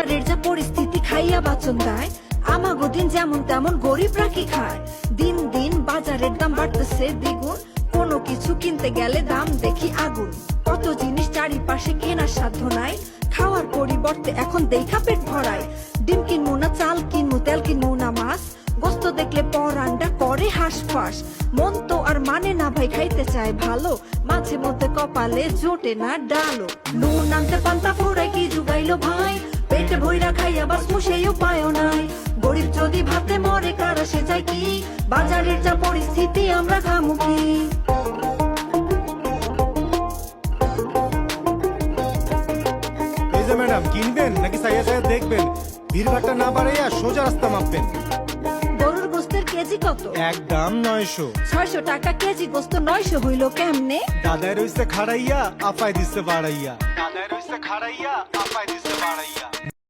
বাজারের যা পরিস্থিতি খাইয়া বাঁচন দেয়, আমাগো দিন যেমন তেমন গরিবরা কি খায়। দিন দিন বাজারের দাম বাড়তেছে দ্বিগুণ, কোনো কিছু কিনতে গেলে দাম দেখি আগুন। কত জিনিস চারিপাশে কেনার সাধ্য নাই, খাওয়ার পরিবর্তে এখন দেখা পেট ভরায়। ডিম কিনবো না চাল কিনবো, তেল কিনবো না মাছ, গোস্ত দেখলে পরান্ডা করে হাঁসফাঁস। মন তো আর মানে না ভাই, খাইতে চায় ভালো, মাঝে মধ্যে কপালে জোটে না ডালো। নুন আনতে পান্তা ফোড়াই কি জুগাইলো ভাই, পেটে ভইরা খাইয়া বাস সেই উপায়ও নাই। গরিব যদি ভাতে মরে কারা সে যায় কি, বাজারের যা পরিস্থিতি আমরা খামু কি। এই যে ম্যাডাম, কিনবেন নাকি চাইয়া চাইয়া দেখবেন? ভিড়ভাট্টা না বাড়াইয়া সোজা রাস্তা মাপবেন। গরুর গোস্তের কেজি কত? একদম 900। 600 টাকা কেজি গোস্ত 900 হইলো কেমনে? দাদায় রইছে খাড়াইয়া, আপায় দিচ্ছে বাড়াইয়া। দাদায় রইছে খাড়াইয়া, আপায় দিচ্ছে বাড়াইয়া।